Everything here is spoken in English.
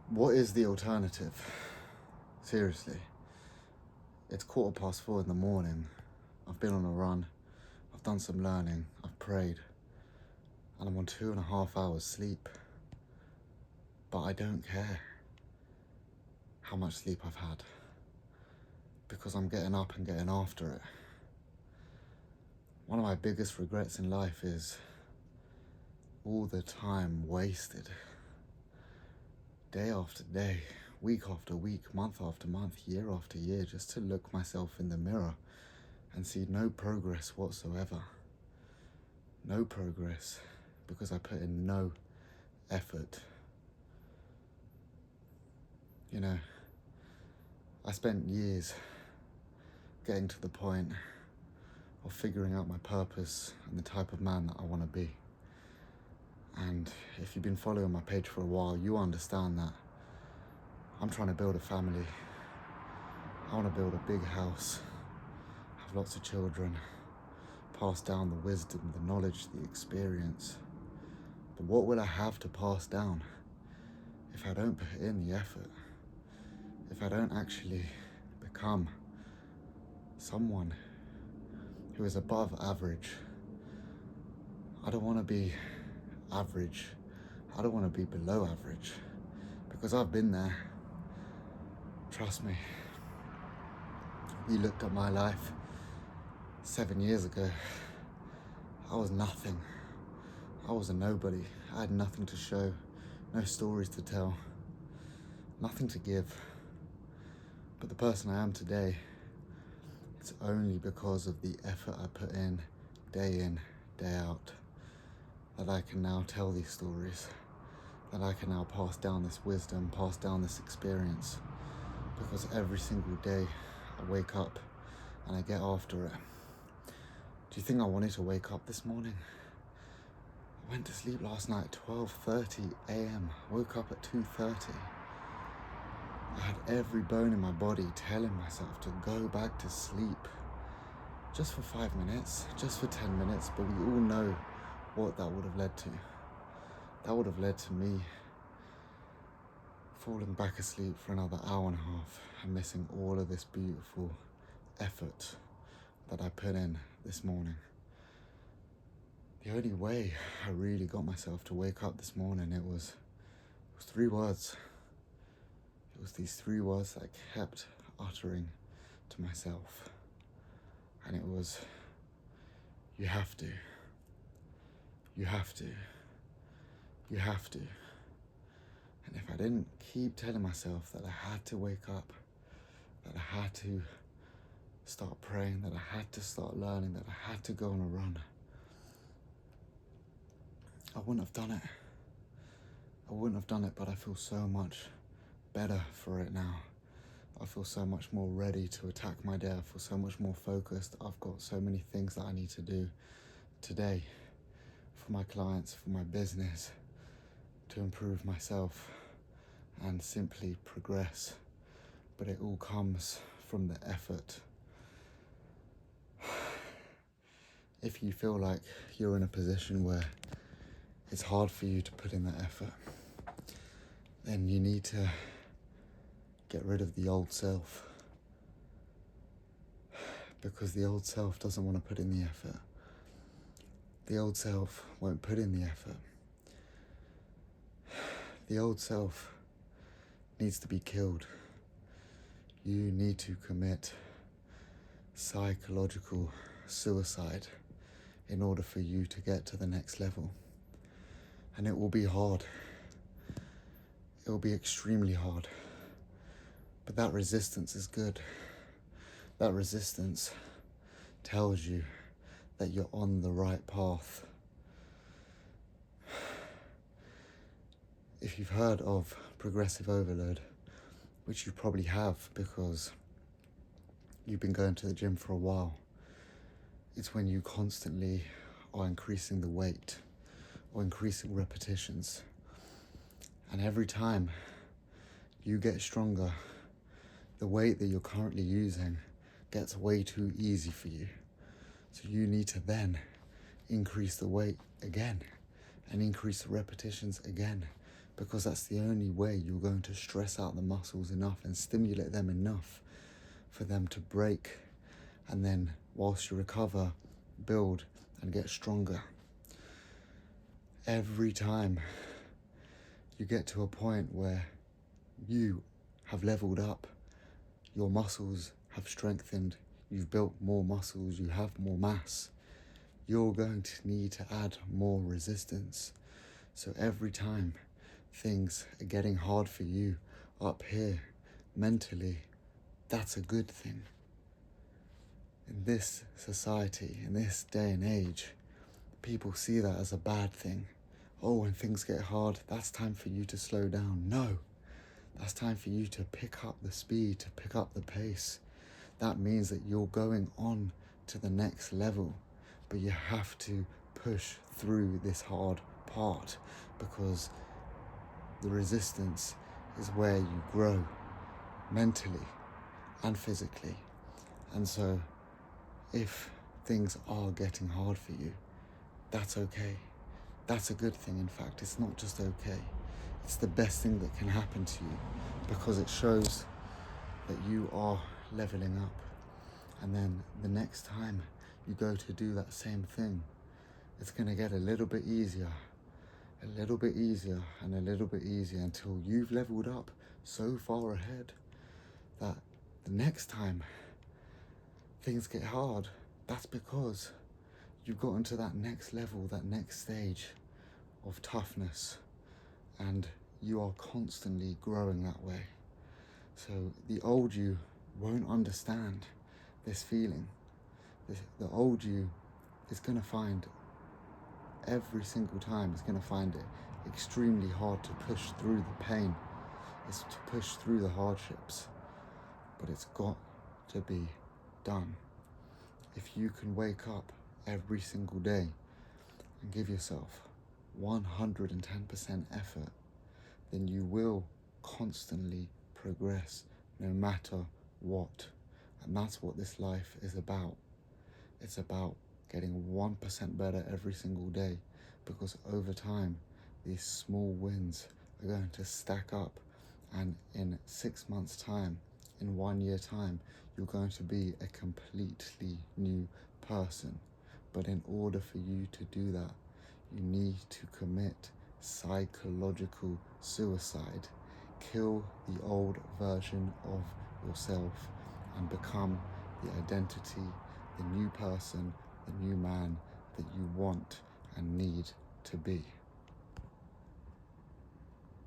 What is the alternative? Seriously. It's 4:15 in the morning. I've been on a run. I've done some learning. I've prayed. And I'm on 2.5 hours sleep. But I don't care how much sleep I've had. Because I'm getting up and getting after it. One of my biggest regrets in life is all the time wasted. Day after day, week after week, month after month, year after year, just to look myself in the mirror and see no progress whatsoever. No progress because I put in no effort. You know, I spent years getting to the point of figuring out my purpose and the type of man that I want to be. And if you've been following my page for a while, you understand that I'm trying to build a family. I want to build a big house, have lots of children, pass down the wisdom, the knowledge, the experience. But what will I have to pass down if I don't put in the effort? If I don't actually become someone who is above average? I don't want to be average. I don't want to be below average, because I've been there. Trust me. You looked at my life 7 years ago. I was nothing. I was a nobody. I had nothing to show, no stories to tell, nothing to give. But the person I am today, it's only because of the effort I put in, day day out, that I can now tell these stories, that I can now pass down this wisdom, pass down this experience. Because every single day I wake up and I get after it. Do you think I wanted to wake up this morning? I went to sleep last night at 12:30 a.m. Woke up at 2:30. I had every bone in my body telling myself to go back to sleep. Just for 5 minutes, just for 10 minutes, but we all know what that would have led to. That would have led to me falling back asleep for another hour and a half and missing all of this beautiful effort that I put in this morning. The only way I really got myself to wake up this morning, it was 3 words. It was these 3 words that I kept uttering to myself. And it was, you have to. You have to. You have to. And if I didn't keep telling myself that I had to wake up, that I had to start praying, that I had to start learning, that I had to go on a run, I wouldn't have done it. I wouldn't have done it, but I feel so much better for it now. I feel so much more ready to attack my day. I feel so much more focused. I've got so many things that I need to do today for my clients, for my business, to improve myself and simply progress. But it all comes from the effort. If you feel like you're in a position where it's hard for you to put in that effort, then you need to get rid of the old self. Because the old self doesn't want to put in the effort. The old self won't put in the effort. The old self needs to be killed. You need to commit psychological suicide in order for you to get to the next level. And it will be hard. It will be extremely hard. But that resistance is good. That resistance tells you that you're on the right path. If you've heard of progressive overload, which you probably have because you've been going to the gym for a while, it's when you constantly are increasing the weight or increasing repetitions. And every time you get stronger, the weight that you're currently using gets way too easy for you. So you need to then increase the weight again and increase the repetitions again, because that's the only way you're going to stress out the muscles enough and stimulate them enough for them to break, and then whilst you recover, build and get stronger. Every time you get to a point where you have leveled up, your muscles have strengthened, you've built more muscles, you have more mass, you're going to need to add more resistance. So every time things are getting hard for you up here mentally, that's a good thing. In this society, in this day and age, people see that as a bad thing. Oh, when things get hard, that's time for you to slow down. No, that's time for you to pick up the speed, to pick up the pace. That means that you're going on to the next level, but you have to push through this hard part, because the resistance is where you grow mentally and physically. And so if things are getting hard for you, that's okay. That's a good thing. In fact, it's not just okay, it's the best thing that can happen to you, because it shows that you are leveling up. And then the next time you go to do that same thing, it's going to get a little bit easier, a little bit easier, and a little bit easier, until you've leveled up so far ahead that the next time things get hard, that's because you've gotten to that next level, that next stage of toughness, and you are constantly growing that way. So the old you won't understand this feeling. The old you is going to find every single time, is going to find it extremely hard to push through the pain, is to push through the hardships, but it's got to be done. If you can wake up every single day and give yourself 110% effort, then you will constantly progress no matter what. And that's what this life is about. It's about getting 1% better every single day, because over time, these small wins are going to stack up, and in 6 months' time, in 1 year time, you're going to be a completely new person. But in order for you to do that, you need to commit psychological suicide. Kill the old version of yourself and become the identity, the new person, the new man that you want and need to be.